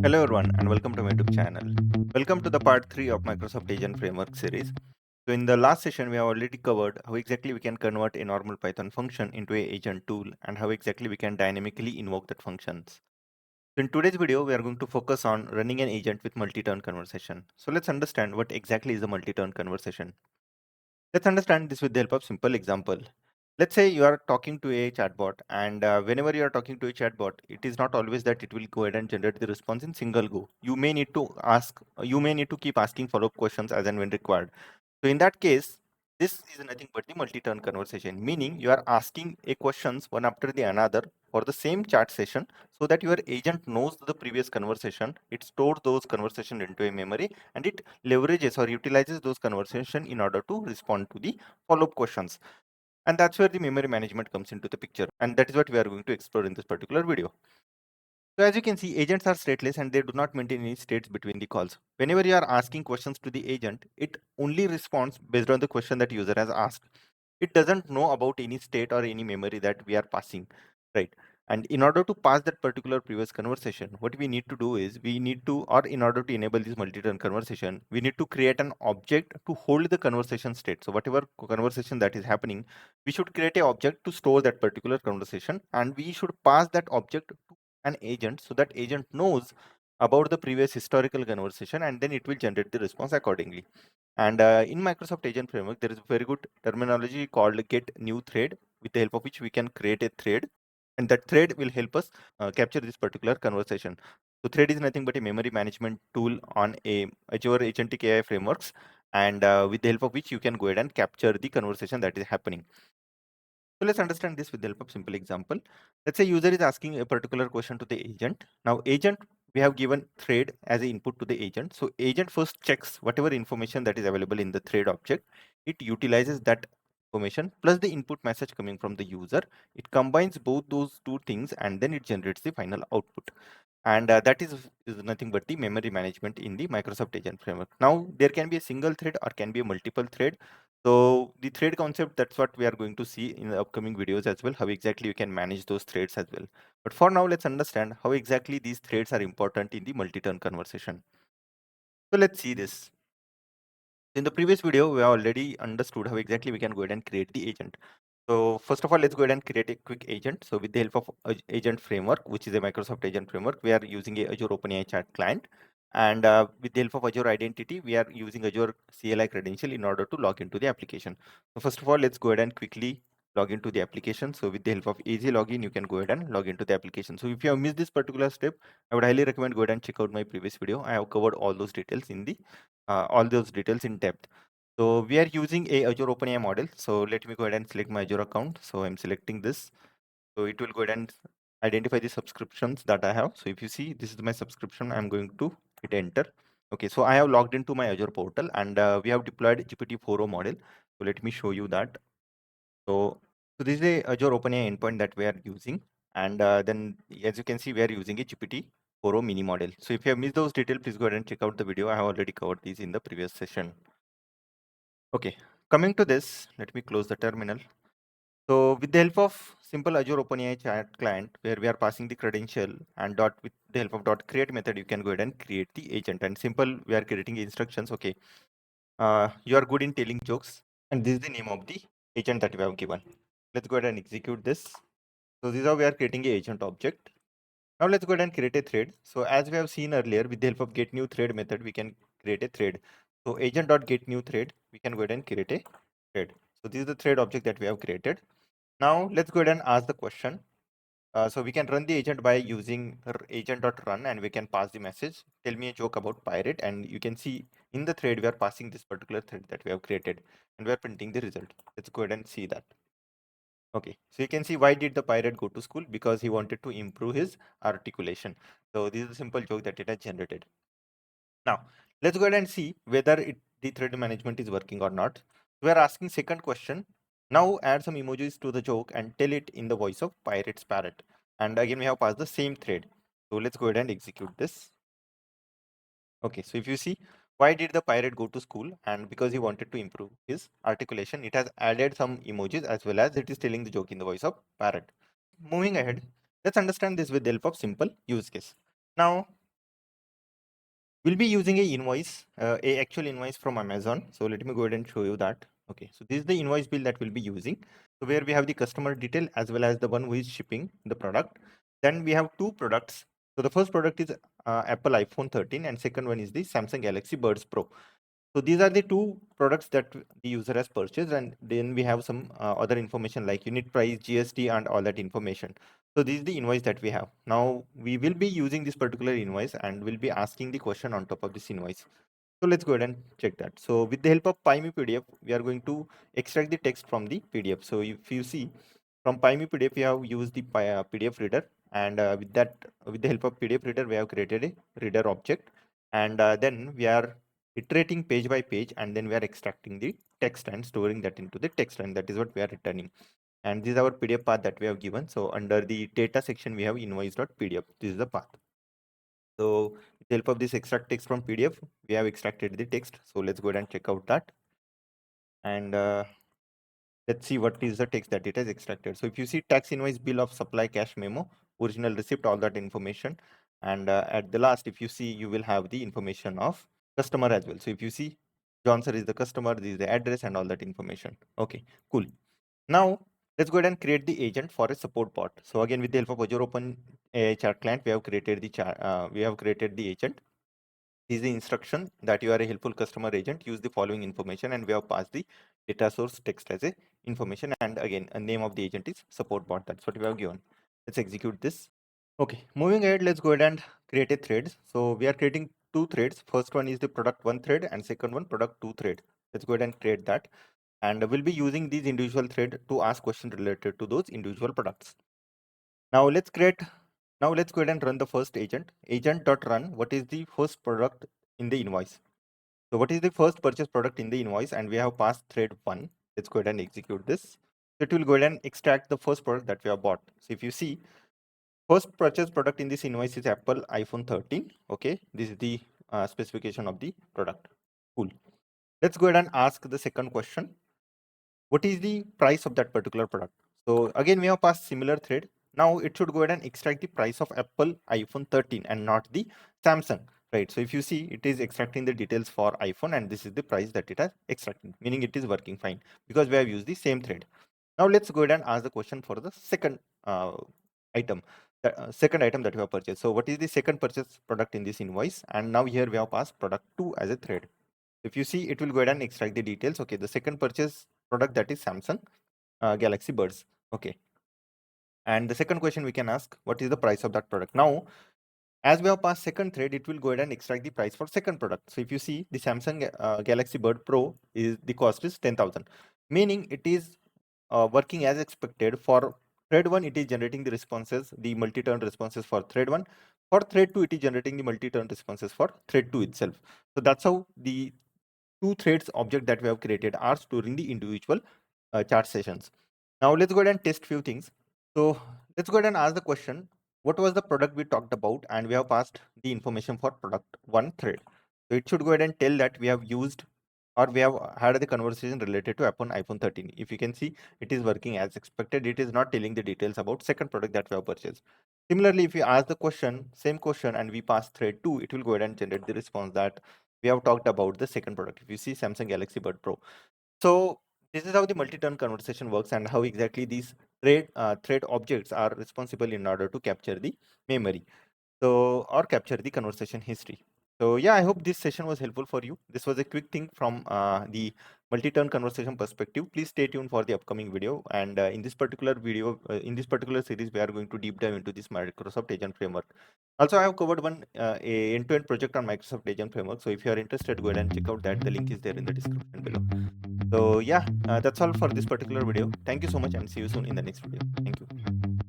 Hello everyone and welcome to my YouTube channel. Welcome to the part 3 of Microsoft Agent Framework series. So in the last session we have already covered how exactly we can convert a normal Python function into a agent tool and how exactly we can dynamically invoke that functions. So in today's video we are going to focus on running an agent with multi-turn conversation. So let's understand what exactly is a multi-turn conversation. Let's understand this with the help of simple example. Let's say you are talking to a chatbot, and whenever you are talking to a chatbot, it is not always that it will go ahead and generate the response in single go. You may need to keep asking follow-up questions as and when required. So in that case, this is nothing but the multi-turn conversation, meaning you are asking a questions one after the another for the same chat session so that your agent knows the previous conversation. It stores those conversation into a memory and it leverages or utilizes those conversation in order to respond to the follow-up questions. And that's where the memory management comes into the picture. And that is what we are going to explore in this particular video. So as you can see, agents are stateless and they do not maintain any states between the calls. Whenever you are asking questions to the agent, it only responds based on the question that user has asked. It doesn't know about any state or any memory that we are passing, right? And in order to pass that particular previous conversation, what we need to do is or in order to enable this multi-turn conversation, we need to create an object to hold the conversation state. So whatever conversation that is happening, we should create an object to store that particular conversation, and we should pass that object to an agent so that agent knows about the previous historical conversation, and then it will generate the response accordingly. And in Microsoft Agent Framework, there is a very good terminology called get new thread, with the help of which we can create a thread, and that thread will help us capture this particular conversation. So thread is nothing but a memory management tool on a Azure Agentic AI frameworks, and with the help of which you can go ahead and capture the conversation that is happening. So let's understand this with the help of simple example. Let's say user is asking a particular question to the agent. Now agent, we have given thread as an input to the agent. So agent first checks whatever information that is available in the thread object. It utilizes that information plus the input message coming from the user. It combines both those two things and then it generates the final output. And that is nothing but the memory management in the Microsoft Agent Framework. Now there can be a single thread or can be a multiple thread. So the thread concept, that's what we are going to see in the upcoming videos as well, how exactly we can manage those threads as well. But for now, let's understand how exactly these threads are important in the multi-turn conversation. So let's see this. In the previous video, we already understood how exactly we can go ahead and create the agent. So first of all, let's go ahead and create a quick agent. So with the help of Agent Framework, which is a Microsoft Agent Framework, we are using a Azure OpenAI chat client. And with the help of Azure Identity, we are using Azure CLI credential in order to log into the application. So first of all, let's go ahead and quickly log into the application. So with the help of easy login, you can go ahead and log into the application. So if you have missed this particular step, I would highly recommend go ahead and check out my previous video. I have covered all those details in depth. So we are using a Azure OpenAI model. So let me go ahead and select my Azure account. So I'm selecting this. So it will go ahead and identify the subscriptions that I have. So if you see, this is my subscription. I'm going to hit enter. Okay, so I have logged into my Azure portal and we have deployed GPT-4o model. So let me show you that. So this is a Azure OpenAI endpoint that we are using. And then as you can see, we are using a GPT-4o mini model. So if you have missed those details, please go ahead and check out the video. I have already covered these in the previous session. Okay, coming to this, let me close the terminal. So with the help of simple Azure OpenAI chat client, where we are passing the credential and with the help of .create method, you can go ahead and create the agent. And simple, we are creating instructions. Okay, you are good in telling jokes, and this is the name of the agent that we have given. Let's go ahead and execute this. So this is how we are creating a agent object. Now let's go ahead and create a thread. So as we have seen earlier, with the help of get new thread method, we can create a thread. So agent.get new thread, we can go ahead and create a thread. So this is the thread object that we have created. Now let's go ahead and ask the question. So we can run the agent by using agent.run and we can pass the message. Tell me a joke about pirate, and you can see in the thread we are passing this particular thread that we have created and we are printing the result. Let's go ahead and see that. Okay, so you can see why did the pirate go to school? Because he wanted to improve his articulation. So this is a simple joke that it has generated. Now, let's go ahead and see whether the thread management is working or not. We are asking second question. Now add some emojis to the joke and tell it in the voice of pirate's parrot. And again, we have passed the same thread. So let's go ahead and execute this. Okay, so if you see, why did the pirate go to school? And because he wanted to improve his articulation, it has added some emojis as well as it is telling the joke in the voice of parrot. Moving ahead, let's understand this with the help of simple use case. Now, We'll be using a invoice, a actual invoice from Amazon. So let me go ahead and show you that. Okay, so this is the invoice bill that we'll be using. So where we have the customer detail as well as the one who is shipping the product. Then we have two products. So the first product is Apple iPhone 13 and second one is the Samsung Galaxy Buds Pro. So these are the two products that the user has purchased, and then we have some other information like unit price, GST, and all that information. So this is the invoice that we have. Now we will be using this particular invoice and we'll be asking the question on top of this invoice. So let's go ahead and check that. So with the help of PyMe PDF, we are going to extract the text from the PDF. So if you see from PyMe PDF, we have used the PDF reader, and with the help of PDF reader, we have created a reader object, and then we are iterating page by page, and then we are extracting the text and storing that into the text, and that is what we are returning. And this is our PDF path that we have given. So under the data section, we have invoice.pdf. This is the path. So with the help of this extract text from PDF, we have extracted the text. So let's go ahead and check out that. And let's see what is the text that it has extracted. So if you see tax invoice, bill of supply, cash memo, original receipt, all that information. And at the last, if you see, you will have the information of customer as well. So if you see, Johnson is the customer, this is the address and all that information. Okay, cool. Now let's go ahead and create the agent for a support bot. So again, with the help of Azure OpenAI chat client, we have created the agent. This is the instruction that you are a helpful customer agent. Use the following information, and we have passed the data source text as a information. And again, a name of the agent is support bot. That's what we have given. Let's execute this. Okay, moving ahead, let's go ahead and create a thread. So we are creating two threads. First one is the product one thread, and second one product two thread. Let's go ahead and create that. And we'll be using these individual thread to ask questions related to those individual products. Now let's go ahead and run the first agent. Agent.run, what is the first product in the invoice? So what is the first purchase product in the invoice? And we have passed thread one. Let's go ahead and execute this. It will go ahead and extract the first product that we have bought. So if you see, first purchase product in this invoice is Apple iPhone 13. Okay, this is the specification of the product. Cool. Let's go ahead and ask the second question. What is the price of that particular product? So again, we have passed similar thread. Now it should go ahead and extract the price of Apple iPhone 13 and not the Samsung, right? So if you see, it is extracting the details for iPhone, and this is the price that it has extracted, meaning it is working fine because we have used the same thread. Now let's go ahead and ask the question for the second item, the second item that we have purchased. So what is the second purchase product in this invoice? And now here we have passed product 2 as a thread. If you see, it will go ahead and extract the details. Okay, the second purchase product, that is Samsung Galaxy Buds. Okay. And the second question we can ask, what is the price of that product? Now, as we have passed second thread, it will go ahead and extract the price for second product. So if you see, the Samsung Galaxy Bud Pro, is the cost is 10,000, meaning it is working as expected. For thread 1, it is generating the responses, the multi-turn responses for thread 1. For thread 2, it is generating the multi-turn responses for thread 2 itself. So that's how the two threads object that we have created are storing the individual chart sessions. Now let's go ahead and test few things. So let's go ahead and ask the question, what was the product we talked about? And we have passed the information for product one thread. So it should go ahead and tell that we have used, or we have had the conversation related to iPhone 13. If you can see, it is working as expected. It is not telling the details about second product that we have purchased. Similarly, if we ask the question, same question, and we pass thread 2, it will go ahead and generate the response that we have talked about the second product. If you see Samsung Galaxy Bud Pro. So this is how the multi-turn conversation works, and how exactly these thread objects are responsible in order to capture the memory. So, or capture the conversation history. So yeah, I hope this session was helpful for you. This was a quick thing from the multi-turn conversation perspective. Please stay tuned for the upcoming video. And in this particular video, in this particular series, we are going to deep dive into this Microsoft Agent Framework. Also, I have covered one a end-to-end project on Microsoft Agent Framework. So if you are interested, go ahead and check out that. The link is there in the description below. So yeah, that's all for this particular video. Thank you so much, and see you soon in the next video. Thank you.